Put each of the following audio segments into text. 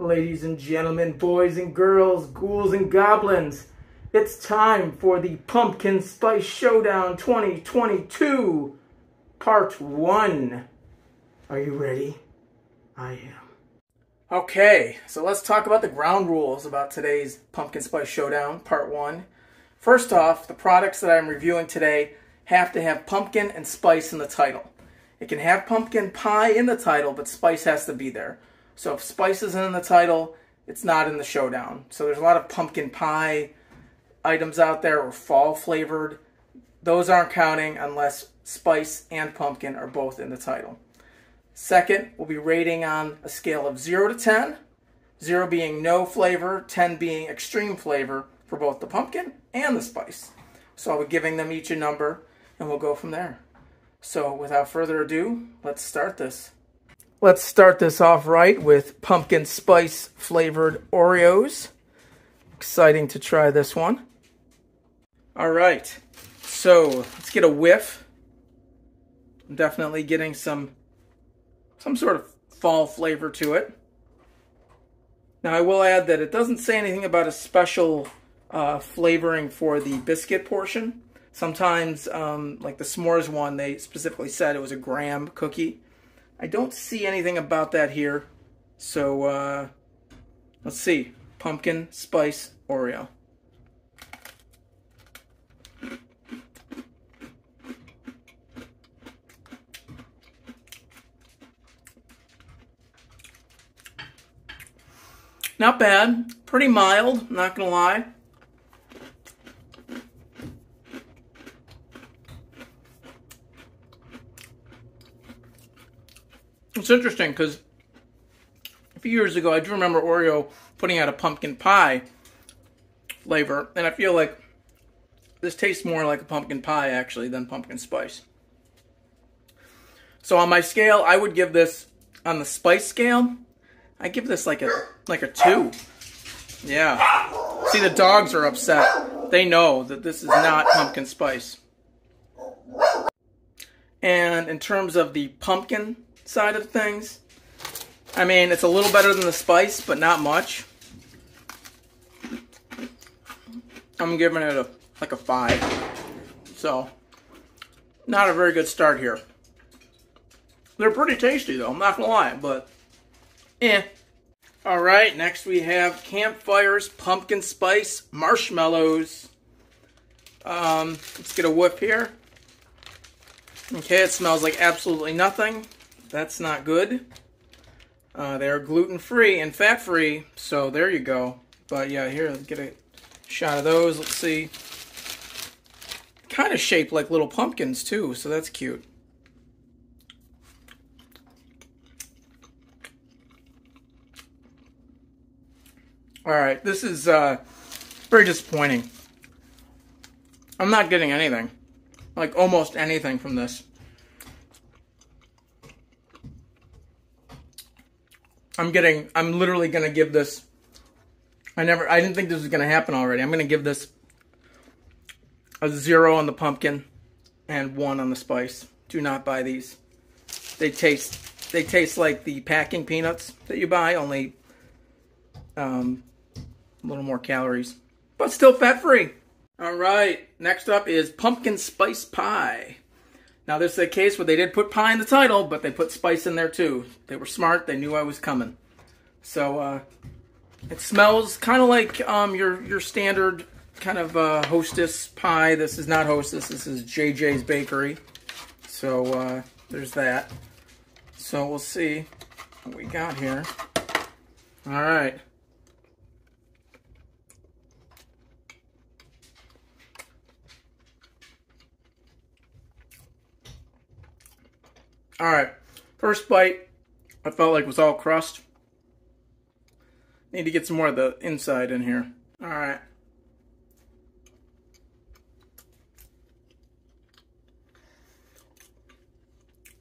Ladies and gentlemen, boys and girls, ghouls and goblins, it's time for the Pumpkin Spice Showdown 2022, Part 1. Are you ready? I am. Okay, so let's talk about the ground rules about today's Pumpkin Spice Showdown, Part 1. First off, the products that I'm reviewing today have to have pumpkin and spice in the title. It can have pumpkin pie in the title, but spice has to be there. So if spice isn't in the title, it's not in the showdown. So there's a lot of pumpkin pie items out there or fall flavored. Those aren't counting unless spice and pumpkin are both in the title. Second, we'll be rating on a scale of 0 to 10. 0 being no flavor, 10 being extreme flavor for both the pumpkin and the spice. So I'll be giving them each a number and we'll go from there. So without further ado, let's start this. Let's start this off right with pumpkin spice flavored Oreos. Exciting to try this one. All right, so let's get a whiff. I'm definitely getting some sort of fall flavor to it. Now I will add that it doesn't say anything about a special flavoring for the biscuit portion. Sometimes, like the s'mores one, they specifically said it was a graham cookie. I don't see anything about that here. So, let's see. Pumpkin Spice Oreo. Not bad. Pretty mild, not gonna lie. It's interesting because a few years ago, I do remember Oreo putting out a pumpkin pie flavor, and I feel like this tastes more like a pumpkin pie, actually, than pumpkin spice. So on my scale, I would give this, on the spice scale, I give this like a 2. Yeah. See, the dogs are upset. They know that this is not pumpkin spice. And in terms of the pumpkin side of things, I mean, it's a little better than the spice, but not much. I'm giving it a 5. So, not a very good start here. They're pretty tasty though, I'm not gonna lie, but Alright, next we have Campfires Pumpkin Spice Marshmallows. Let's get a whiff here. Okay, it smells like absolutely nothing. That's not good. They're gluten-free and fat-free, so there you go. But yeah, here, let's get a shot of those. Let's see. Kind of shaped like little pumpkins, too, so that's cute. Alright, this is very disappointing. I'm not getting anything. Like, almost anything from this. I'm literally gonna give this, I didn't think this was gonna happen already. I'm gonna give this a 0 on the pumpkin and 1 on the spice. Do not buy these. They taste like the packing peanuts that you buy, only a little more calories, but still fat-free. All right, next up is pumpkin spice pie. Now, this is a case where they did put pie in the title, but they put spice in there too. They were smart. They knew I was coming. So, it smells kind of like your standard kind of Hostess pie. This is not Hostess. This is JJ's Bakery. So, there's that. So, we'll see what we got here. All right. Alright, first bite, I felt like was all crust. Need to get some more of the inside in here. Alright.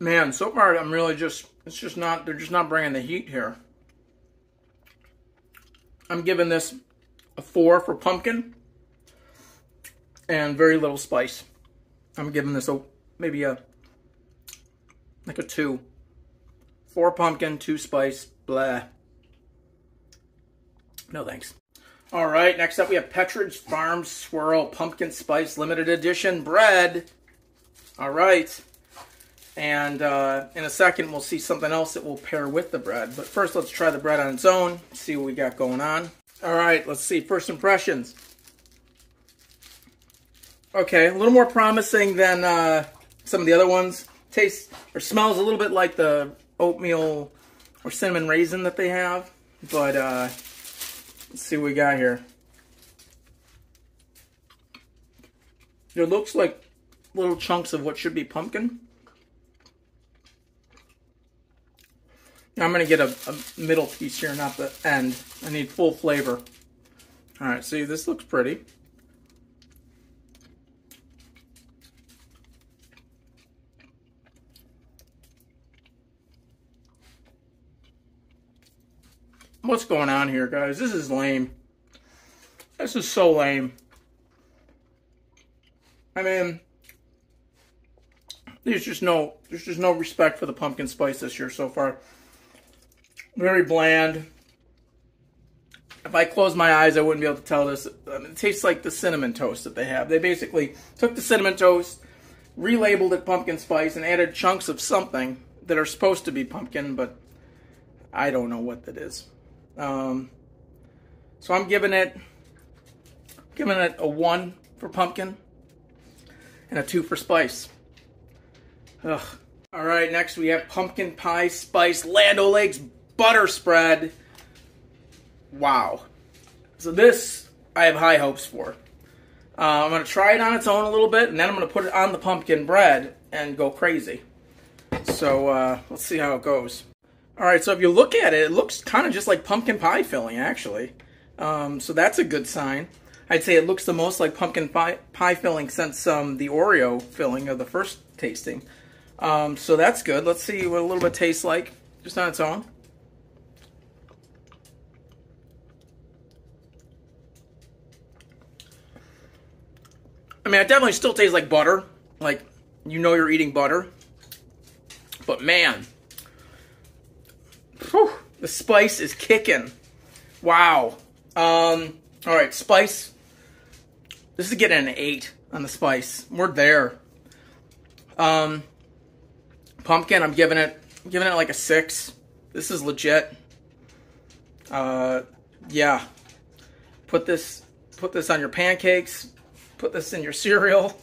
Man, so far I'm really they're just not bringing the heat here. I'm giving this a 4 for pumpkin and very little spice. I'm giving this maybe a 2. 4 pumpkin, 2 spice, blah. No thanks. All right, next up we have Pepperidge Farm Swirl Pumpkin Spice Limited Edition bread. All right. And in a second, we'll see something else that will pair with the bread. But first, let's try the bread on its own, see what we got going on. All right, let's see. First impressions. Okay, a little more promising than some of the other ones. Tastes or smells a little bit like the oatmeal or cinnamon raisin that they have. But let's see what we got here. It looks like little chunks of what should be pumpkin. I'm going to get a middle piece here, not the end. I need full flavor. All right, see, this looks pretty. What's going on here, guys? This is lame. This is so lame. I mean, there's just no respect for the pumpkin spice this year so far. Very bland. If I closed my eyes, I wouldn't be able to tell this. It tastes like the cinnamon toast that they have. They basically took the cinnamon toast, relabeled it pumpkin spice, and added chunks of something that are supposed to be pumpkin, but I don't know what that is. So I'm giving it a 1 for pumpkin and a 2 for spice. Ugh. All right, next we have pumpkin pie spice Land O'Lakes butter spread. Wow. So this I have high hopes for. I'm going to try it on its own a little bit, and then I'm going to put it on the pumpkin bread and go crazy. So let's see how it goes. All right, so if you look at it, it looks kind of just like pumpkin pie filling, actually. So that's a good sign. I'd say it looks the most like pumpkin pie filling since the Oreo filling of the first tasting. So that's good. Let's see what a little bit tastes like just on its own. I mean, it definitely still tastes like butter. Like, you know you're eating butter. But man, whew, the spice is kicking. Wow. All right, spice. This is getting an 8 on the spice. We're there. Pumpkin, I'm giving it like a 6. This is legit. Yeah. Put this on your pancakes. Put this in your cereal.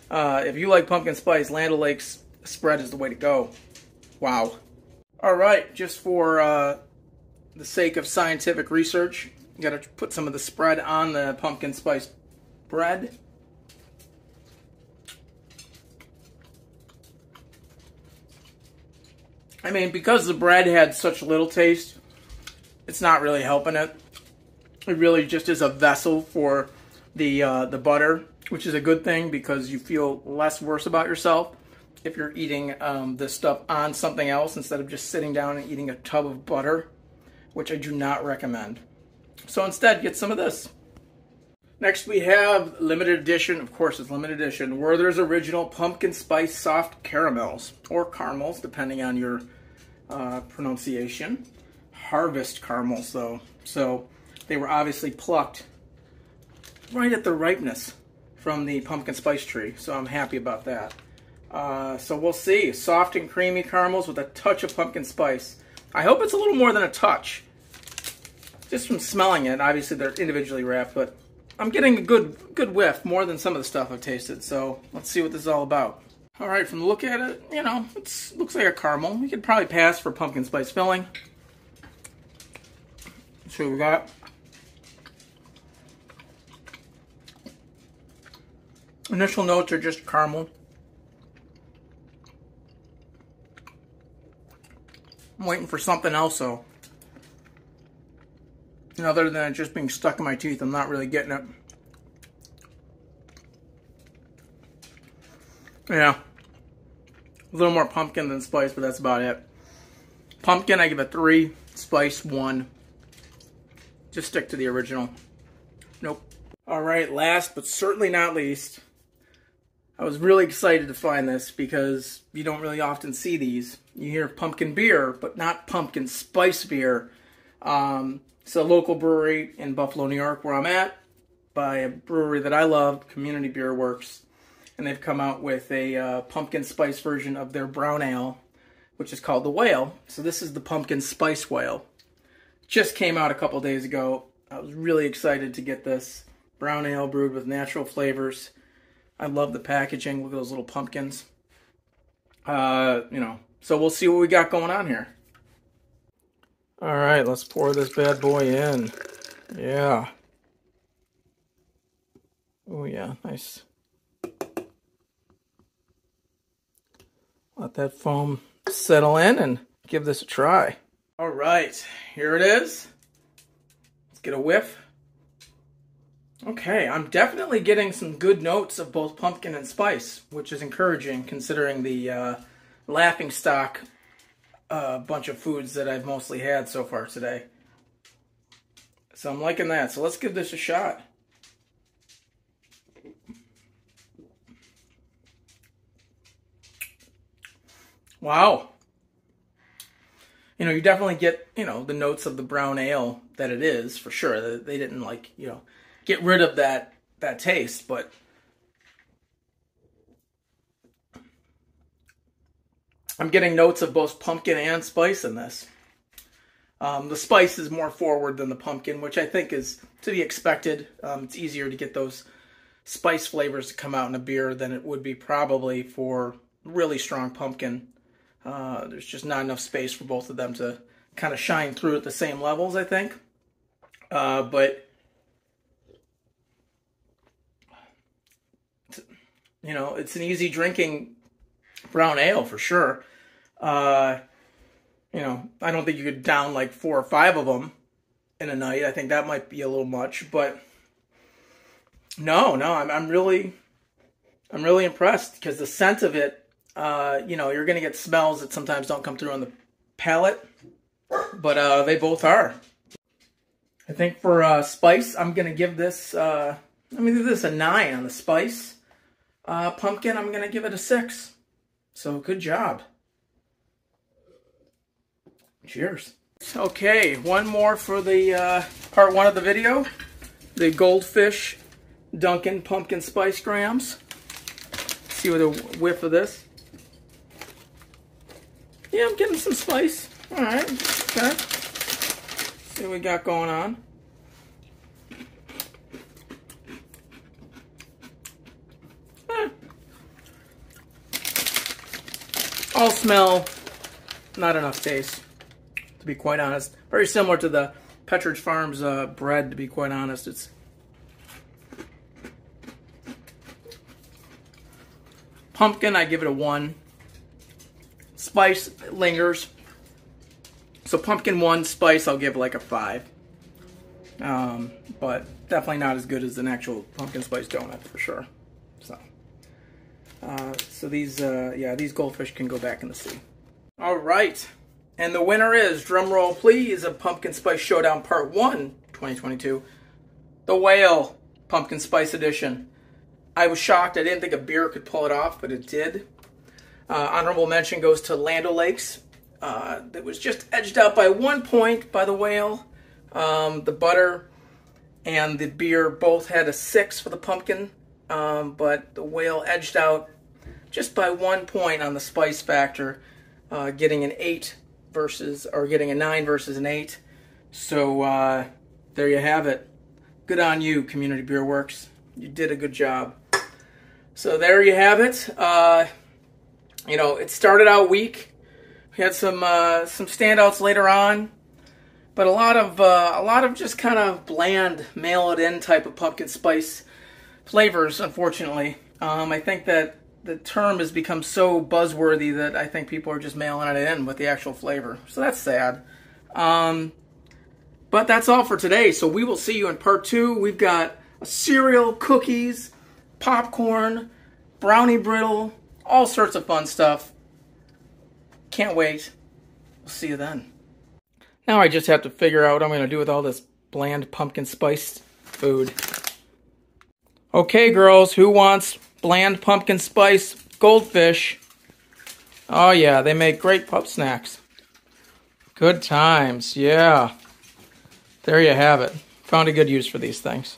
If you like pumpkin spice, Land O'Lakes spread is the way to go. Wow. All right, just for the sake of scientific research, you got to put some of the spread on the pumpkin spice bread. I mean, because the bread had such little taste, it's not really helping it. It really just is a vessel for the butter, which is a good thing because you feel less worse about yourself if you're eating this stuff on something else instead of just sitting down and eating a tub of butter, which I do not recommend. So instead, get some of this. Next, we have limited edition. Of course, it's limited edition. Werther's Original Pumpkin Spice Soft Caramels, or caramels, depending on your pronunciation. Harvest caramels, though. So they were obviously plucked right at the ripeness from the pumpkin spice tree. So I'm happy about that. So we'll see. Soft and creamy caramels with a touch of pumpkin spice. I hope it's a little more than a touch. Just from smelling it. Obviously, they're individually wrapped, but I'm getting a good whiff, more than some of the stuff I've tasted. So let's see what this is all about. All right, from the look at it, you know, it looks like a caramel. You could probably pass for pumpkin spice filling. Let's see what we got. Initial notes are just caramel. I'm waiting for something else, though. And other than it just being stuck in my teeth, I'm not really getting it. Yeah. A little more pumpkin than spice, but that's about it. Pumpkin, I give it 3. Spice, 1. Just stick to the original. Nope. Alright, last but certainly not least, I was really excited to find this because you don't really often see these. You hear pumpkin beer, but not pumpkin spice beer. It's a local brewery in Buffalo, New York, where I'm at, by a brewery that I love, Community Beer Works. And they've come out with a pumpkin spice version of their brown ale, which is called the Whale. So this is the pumpkin spice whale. Just came out a couple days ago. I was really excited to get this brown ale brewed with natural flavors. I love the packaging. Look at those little pumpkins. So we'll see what we got going on here. All right, let's pour this bad boy in. Yeah. Oh yeah, nice. Let that foam settle in and give this a try. All right, here it is. Let's get a whiff. Okay, I'm definitely getting some good notes of both pumpkin and spice, which is encouraging considering the laughingstock bunch of foods that I've mostly had so far today. So I'm liking that. So let's give this a shot. Wow. You definitely get, the notes of the brown ale that it is, for sure. They didn't, get rid of that taste, but I'm getting notes of both pumpkin and spice in this. The spice is more forward than the pumpkin, which I think is to be expected. It's easier to get those spice flavors to come out in a beer than it would be probably for really strong pumpkin. There's just not enough space for both of them to kind of shine through at the same levels, I think. But it's an easy drinking brown ale for sure. I don't think you could down like 4 or 5 of them in a night. I think that might be a little much, but no, I'm really impressed because the scent of it, you're going to get smells that sometimes don't come through on the palate, but they both are. I think for spice, I'm going to give this, a 9 on the spice. Pumpkin, I'm going to give it a 6. So good job. Cheers. Okay, one more for the part 1 of the video. The Goldfish Dunkin' Pumpkin Spice Grams. Let's see what a whiff of this. Yeah, I'm getting some spice. Alright, okay. See what we got going on. All smell, not enough taste, to be quite honest. Very similar to the Petridge Farms bread, to be quite honest. It's pumpkin, I give it a 1. Spice lingers. So pumpkin 1, spice I'll give like a 5. But definitely not as good as an actual pumpkin spice donut for sure. So these Goldfish can go back in the sea. All right, and the winner is, drum roll please, of Pumpkin Spice Showdown Part 1, 2022, the Whale Pumpkin Spice Edition. I was shocked. I didn't think a beer could pull it off, but it did. Honorable mention goes to Land O'Lakes. That was just edged out by 1 point by the Whale. The butter and the beer both had a 6 for the pumpkin, but the Whale edged out just by 1 point on the spice factor, getting an 9 versus an 8. So there you have it. Good on you, Community Beer Works. You did a good job. So there you have it. It started out weak. We had some standouts later on, but a lot of just kind of bland, mail it in type of pumpkin spice flavors. Unfortunately, I think that the term has become so buzzworthy that I think people are just mailing it in with the actual flavor. So that's sad. But that's all for today. So we will see you in part 2. We've got a cereal, cookies, popcorn, brownie brittle, all sorts of fun stuff. Can't wait. We'll see you then. Now I just have to figure out what I'm going to do with all this bland pumpkin spiced food. Okay, girls, who wants bland pumpkin spice Goldfish? Oh yeah, they make great pup snacks. Good times, yeah. There you have it. Found a good use for these things.